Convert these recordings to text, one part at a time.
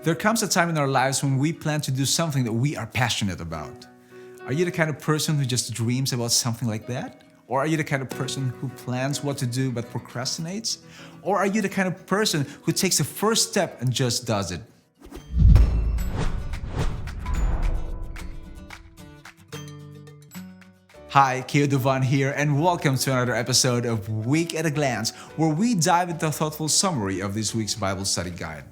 There comes a time in our lives when we plan to do something that we are passionate about. Are you the kind of person who just dreams about something like that? Or are you the kind of person who plans what to do but procrastinates? Or are you the kind of person who takes the first step and just does it? Hi, Dovann here, and welcome to another episode of Week at a Glance, where we dive into a thoughtful summary of this week's Bible study guide.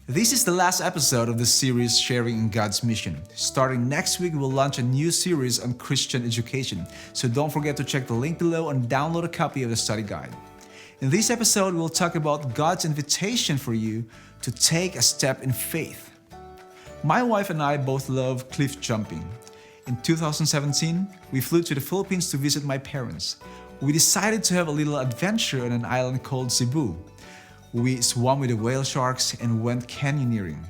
This is the last episode of the series Sharing in God's Mission. Starting next week, we'll launch a new series on Christian education, so don't forget to check the link below and download a copy of the study guide. In this episode, we'll talk about God's invitation for you to take a step in faith. My wife and I both love cliff jumping. In 2017, we flew to the Philippines to visit my parents. We decided to have a little adventure on an island called Cebu. We swam with the whale sharks and went canyoneering.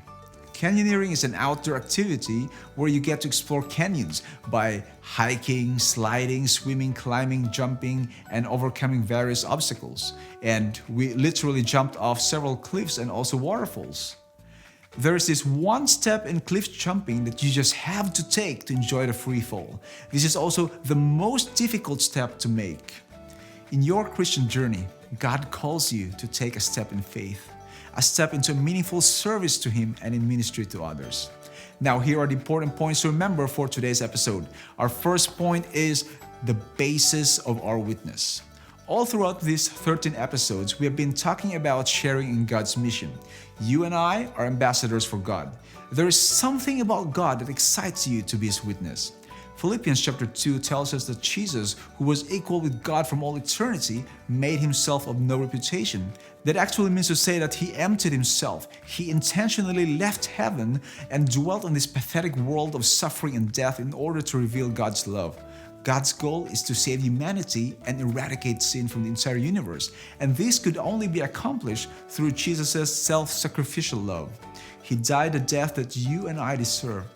Canyoneering is an outdoor activity where you get to explore canyons by hiking, sliding, swimming, climbing, jumping, and overcoming various obstacles. And we literally jumped off several cliffs and also waterfalls. There is this one step in cliff jumping that you just have to take to enjoy the free fall. This is also the most difficult step to make. In your Christian journey, God calls you to take a step in faith, a step into meaningful service to Him and in ministry to others. Now, here are the important points to remember for today's episode. Our first point is the basis of our witness. All throughout these 13 episodes, we have been talking about sharing in God's mission. You and I are ambassadors for God. There is something about God that excites you to be His witness. Philippians chapter 2 tells us that Jesus, who was equal with God from all eternity, made Himself of no reputation. That actually means to say that He emptied Himself. He intentionally left heaven and dwelt in this pathetic world of suffering and death in order to reveal God's love. God's goal is to save humanity and eradicate sin from the entire universe. And this could only be accomplished through Jesus' self-sacrificial love. He died a death that you and I deserve.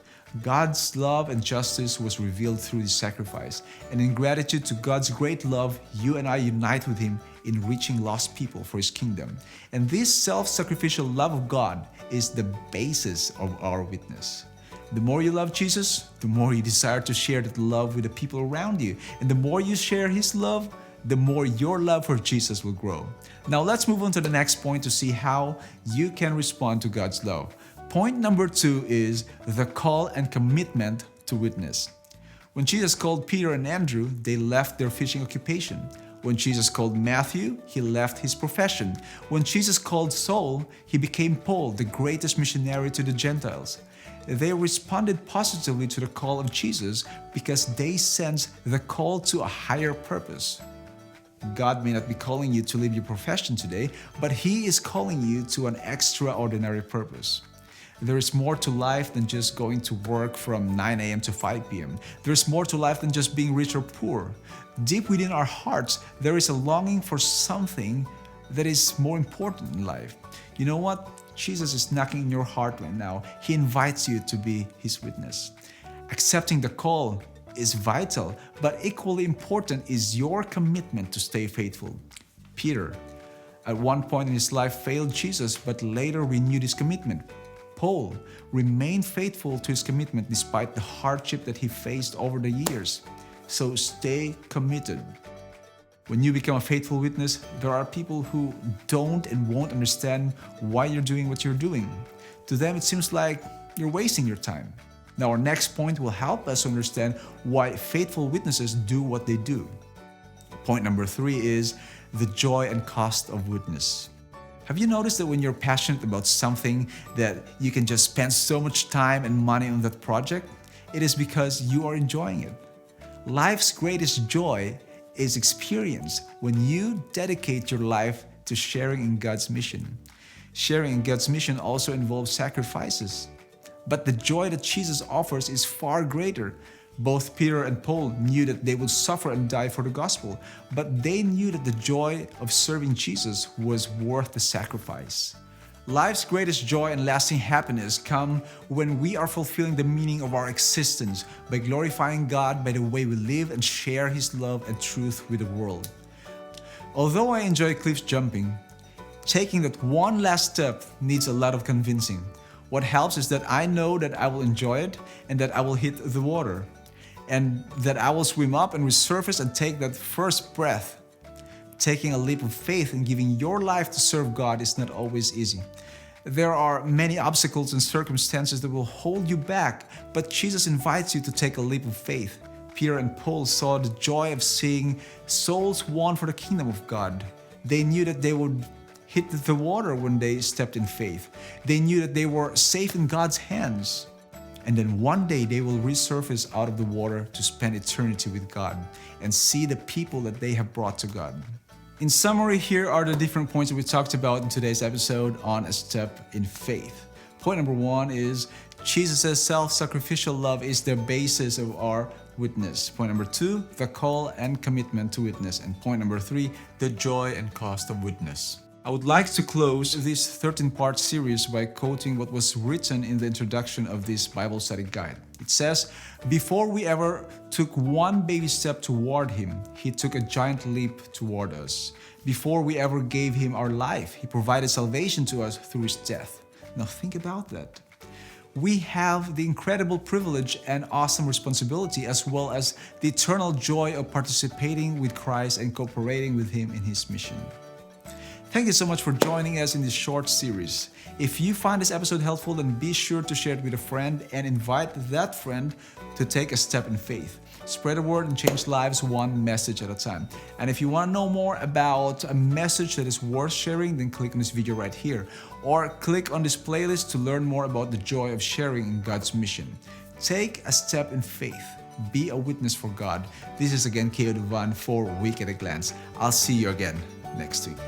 God's love and justice was revealed through His sacrifice. And in gratitude to God's great love, you and I unite with Him in reaching lost people for His kingdom. And this self-sacrificial love of God is the basis of our witness. The more you love Jesus, the more you desire to share that love with the people around you. And the more you share His love, the more your love for Jesus will grow. Now let's move on to the next point to see how you can respond to God's love. Point number 2 is the call and commitment to witness. When Jesus called Peter and Andrew, they left their fishing occupation. When Jesus called Matthew, he left his profession. When Jesus called Saul, he became Paul, the greatest missionary to the Gentiles. They responded positively to the call of Jesus because they sensed the call to a higher purpose. God may not be calling you to leave your profession today, but He is calling you to an extraordinary purpose. There is more to life than just going to work from 9 a.m. to 5 p.m. There is more to life than just being rich or poor. Deep within our hearts, there is a longing for something that is more important in life. You know what? Jesus is knocking in your heart right now. He invites you to be His witness. Accepting the call is vital, but equally important is your commitment to stay faithful. Peter, at one point in his life, failed Jesus, but later renewed his commitment. Paul remained faithful to his commitment despite the hardship that he faced over the years. So stay committed. When you become a faithful witness, there are people who don't and won't understand why you're doing what you're doing. To them, it seems like you're wasting your time. Now, our next point will help us understand why faithful witnesses do what they do. Point number 3 is the joy and cost of witness. Have you noticed that when you're passionate about something that you can just spend so much time and money on that project? It is because you are enjoying it. Life's greatest joy is experienced when you dedicate your life to sharing in God's mission. Sharing in God's mission also involves sacrifices. But the joy that Jesus offers is far greater. Both Peter and Paul knew that they would suffer and die for the gospel, but they knew that the joy of serving Jesus was worth the sacrifice. Life's greatest joy and lasting happiness come when we are fulfilling the meaning of our existence by glorifying God by the way we live and share His love and truth with the world. Although I enjoy cliff jumping, taking that one last step needs a lot of convincing. What helps is that I know that I will enjoy it and that I will hit the water and that I will swim up and resurface and take that first breath. Taking a leap of faith and giving your life to serve God is not always easy. There are many obstacles and circumstances that will hold you back, but Jesus invites you to take a leap of faith. Peter and Paul saw the joy of seeing souls won for the kingdom of God. They knew that they would hit the water when they stepped in faith. They knew that they were safe in God's hands. And then one day they will resurface out of the water to spend eternity with God and see the people that they have brought to God. In summary, here are the different points that we talked about in today's episode on a step in faith. Point number 1 is Jesus' self-sacrificial love is the basis of our witness. Point number 2, the call and commitment to witness. And point number 3, the joy and cost of witness. I would like to close this 13-part series by quoting what was written in the introduction of this Bible study guide. It says, "Before we ever took one baby step toward Him, He took a giant leap toward us. Before we ever gave Him our life, He provided salvation to us through His death." Now think about that. We have the incredible privilege and awesome responsibility, as well as the eternal joy of participating with Christ and cooperating with Him in His mission. Thank you so much for joining us in this short series. If you find this episode helpful, then be sure to share it with a friend and invite that friend to take a step in faith. Spread the word and change lives one message at a time. And if you want to know more about a message that is worth sharing, then click on this video right here. Or click on this playlist to learn more about the joy of sharing in God's mission. Take a step in faith. Be a witness for God. This is again Dovann for Week at a Glance. I'll see you again next week.